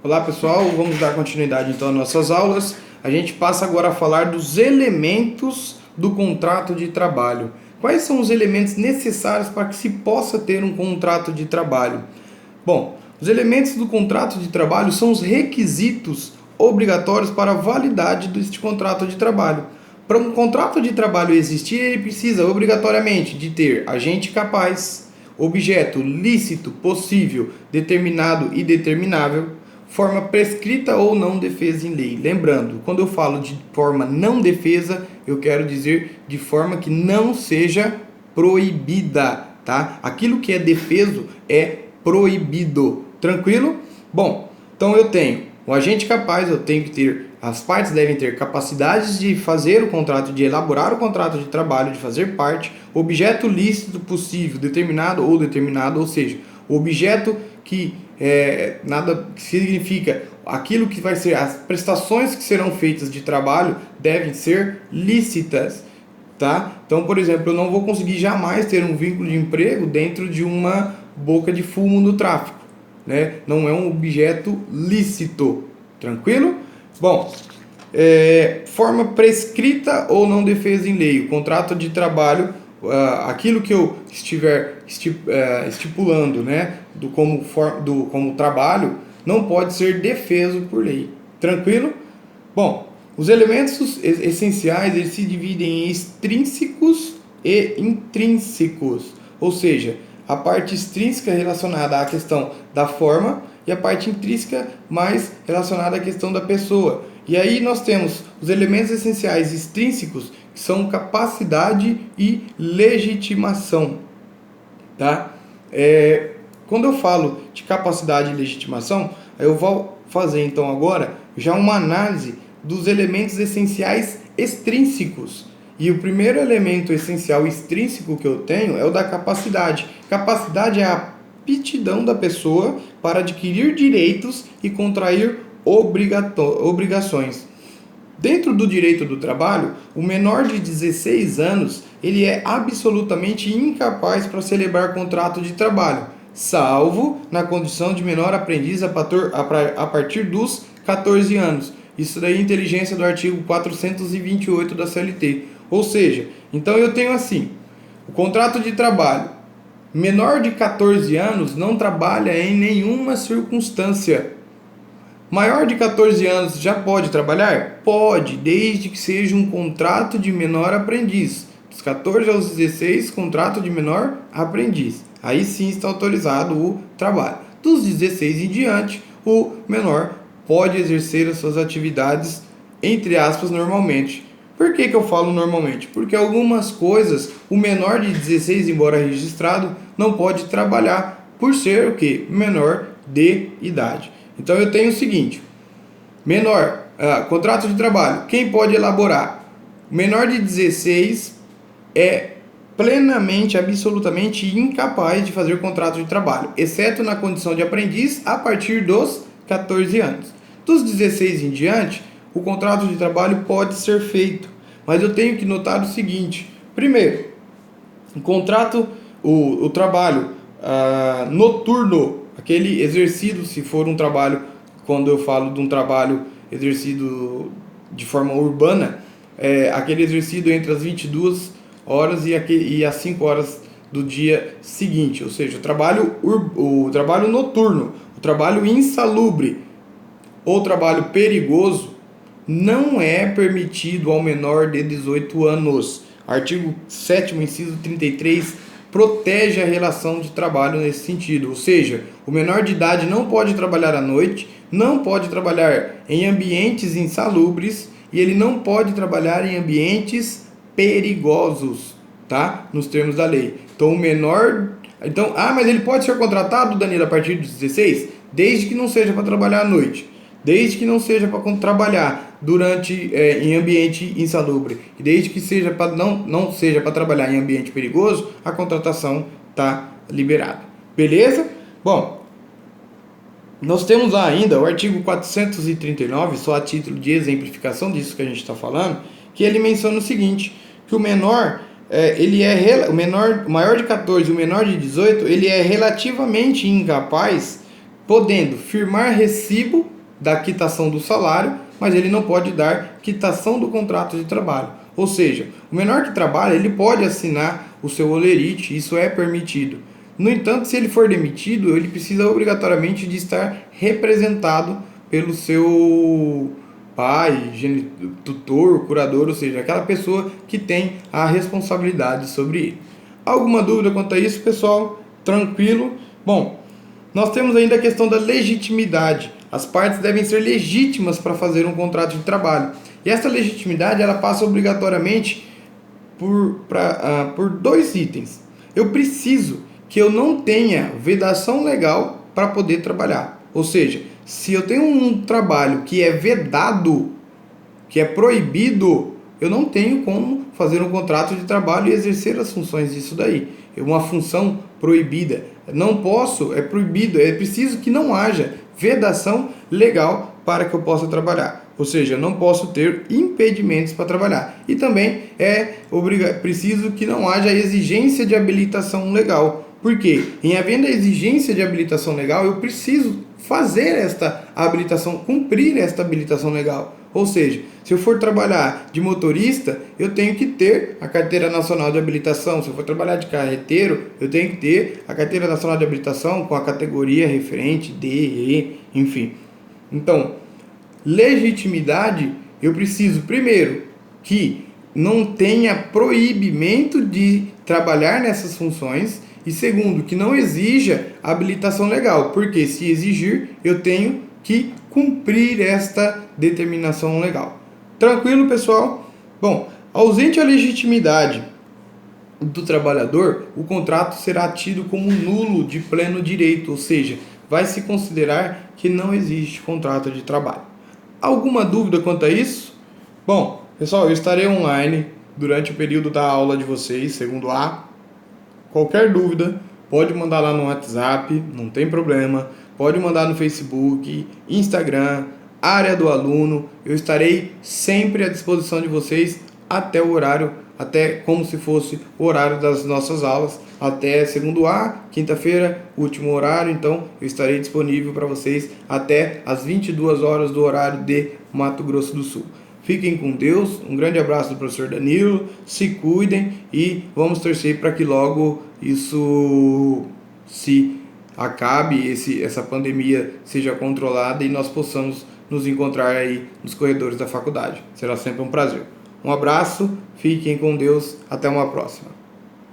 Olá pessoal, vamos dar continuidade então às nossas aulas. A gente passa agora a falar dos elementos do contrato de trabalho. Quais são os elementos necessários para que se possa ter um contrato de trabalho? Bom, os elementos do contrato de trabalho são os requisitos obrigatórios para a validade deste contrato de trabalho. Para um contrato de trabalho existir, ele precisa obrigatoriamente de ter agente capaz, objeto lícito, possível, determinado e determinável, forma prescrita ou não defesa em lei. Lembrando, quando eu falo de forma não defesa, eu quero dizer de forma que não seja proibida, tá? Aquilo que é defeso é proibido. Tranquilo? Bom, então eu tenho o agente capaz, eu tenho que ter, as partes devem ter capacidades de fazer o contrato, de elaborar o contrato de trabalho, de fazer parte, objeto lícito possível, determinado, ou seja, o objeto que nada que significa aquilo que vai ser, as prestações que serão feitas de trabalho devem ser lícitas, tá? Então, por exemplo, eu não vou conseguir jamais ter um vínculo de emprego dentro de uma boca de fumo no tráfico, né? Não é um objeto lícito, tranquilo? Bom, forma prescrita ou não defesa em lei, o contrato de trabalho, aquilo que eu estiver estipulando, né, como trabalho, não pode ser defeso por lei, tranquilo? Bom, os elementos essenciais, eles se dividem em extrínsecos e intrínsecos, ou seja, a parte extrínseca relacionada à questão da forma e a parte intrínseca mais relacionada à questão da pessoa. E aí nós temos os elementos essenciais extrínsecos, que são capacidade e legitimação, tá? Quando eu falo de capacidade e legitimação, eu vou fazer então agora já uma análise dos elementos essenciais extrínsecos. E o primeiro elemento essencial extrínseco que eu tenho é o da capacidade. Capacidade é a aptidão da pessoa para adquirir direitos e contrair obrigações. Dentro do direito do trabalho, o menor de 16 anos ele é absolutamente incapaz para celebrar contrato de trabalho, salvo na condição de menor aprendiz a partir dos 14 anos. Isso daí é inteligência do artigo 428 da CLT. Ou seja, então eu tenho assim, o contrato de trabalho, menor de 14 anos não trabalha em nenhuma circunstância. Maior de 14 anos já pode trabalhar? Pode, desde que seja um contrato de menor aprendiz. Dos 14 aos 16, contrato de menor aprendiz. Aí sim está autorizado o trabalho. Dos 16 em diante, o menor pode exercer as suas atividades, entre aspas, normalmente. Por que eu falo normalmente? Porque algumas coisas, o menor de 16, embora registrado, não pode trabalhar por ser o quê? Menor de idade. Então eu tenho o seguinte, contrato de trabalho, quem pode elaborar? Menor de 16 é plenamente, absolutamente incapaz de fazer contrato de trabalho, exceto na condição de aprendiz a partir dos 14 anos. Dos 16 em diante, o contrato de trabalho pode ser feito, mas eu tenho que notar o seguinte, primeiro, o trabalho noturno, aquele exercido, se for um trabalho, quando eu falo de um trabalho exercido de forma urbana, aquele exercido entre as 22 horas e as 5 horas do dia seguinte, ou seja, o trabalho noturno, o trabalho insalubre ou trabalho perigoso não é permitido ao menor de 18 anos. Artigo 7º, inciso 33, protege a relação de trabalho nesse sentido, ou seja, o menor de idade não pode trabalhar à noite, não pode trabalhar em ambientes insalubres e ele não pode trabalhar em ambientes perigosos, tá? Nos termos da lei. Então o menor... mas ele pode ser contratado, Danilo, a partir dos 16? Desde que não seja para trabalhar à noite. Desde que não seja para trabalhar em ambiente insalubre, e desde que seja não seja para trabalhar em ambiente perigoso, a contratação está liberada. Beleza? Bom, nós temos lá ainda o artigo 439, só a título de exemplificação disso que a gente está falando, que ele menciona o seguinte, que o menor, o maior de 14 e o menor de 18, ele é relativamente incapaz, podendo firmar recibo da quitação do salário, mas ele não pode dar quitação do contrato de trabalho. Ou seja, o menor que trabalha, ele pode assinar o seu holerite, isso é permitido. No entanto, se ele for demitido, ele precisa obrigatoriamente de estar representado pelo seu pai, tutor, curador, ou seja, aquela pessoa que tem a responsabilidade sobre ele. Alguma dúvida quanto a isso, pessoal? Tranquilo? Bom, nós temos ainda a questão da legitimidade. As partes devem ser legítimas para fazer um contrato de trabalho. E essa legitimidade ela passa obrigatoriamente por dois itens. Eu preciso que eu não tenha vedação legal para poder trabalhar. Ou seja, se eu tenho um trabalho que é vedado, que é proibido, eu não tenho como fazer um contrato de trabalho e exercer as funções disso daí. É uma função proibida. Não posso, é proibido, é preciso que não haja vedação legal para que eu possa trabalhar. Ou seja, eu não posso ter impedimentos para trabalhar. E também preciso que não haja exigência de habilitação legal. Por quê? Em havendo a exigência de habilitação legal, eu preciso fazer esta habilitação, cumprir esta habilitação legal. Ou seja, se eu for trabalhar de motorista, eu tenho que ter a carteira nacional de habilitação. Se eu for trabalhar de carreteiro, eu tenho que ter a carteira nacional de habilitação com a categoria referente D, E, enfim. Então, legitimidade, eu preciso, primeiro, que não tenha proibimento de trabalhar nessas funções e, segundo, que não exija habilitação legal, porque se exigir, eu tenho que cumprir esta determinação legal. Tranquilo, pessoal? Bom, ausente a legitimidade do trabalhador, o contrato será tido como nulo de pleno direito, ou seja, vai se considerar que não existe contrato de trabalho. Alguma dúvida quanto a isso? Bom, pessoal, eu estarei online durante o período da aula de vocês, segundo A. Qualquer dúvida, pode mandar lá no WhatsApp, não tem problema. Pode mandar no Facebook, Instagram, área do aluno. Eu estarei sempre à disposição de vocês até o horário, até como se fosse o horário das nossas aulas, até segundo A, quinta-feira, último horário. Então, eu estarei disponível para vocês até às 22 horas do horário de Mato Grosso do Sul. Fiquem com Deus, um grande abraço do professor Danilo, se cuidem e vamos torcer para que logo isso se acabe, essa pandemia seja controlada e nós possamos nos encontrar aí nos corredores da faculdade. Será sempre um prazer. Um abraço, fiquem com Deus, até uma próxima.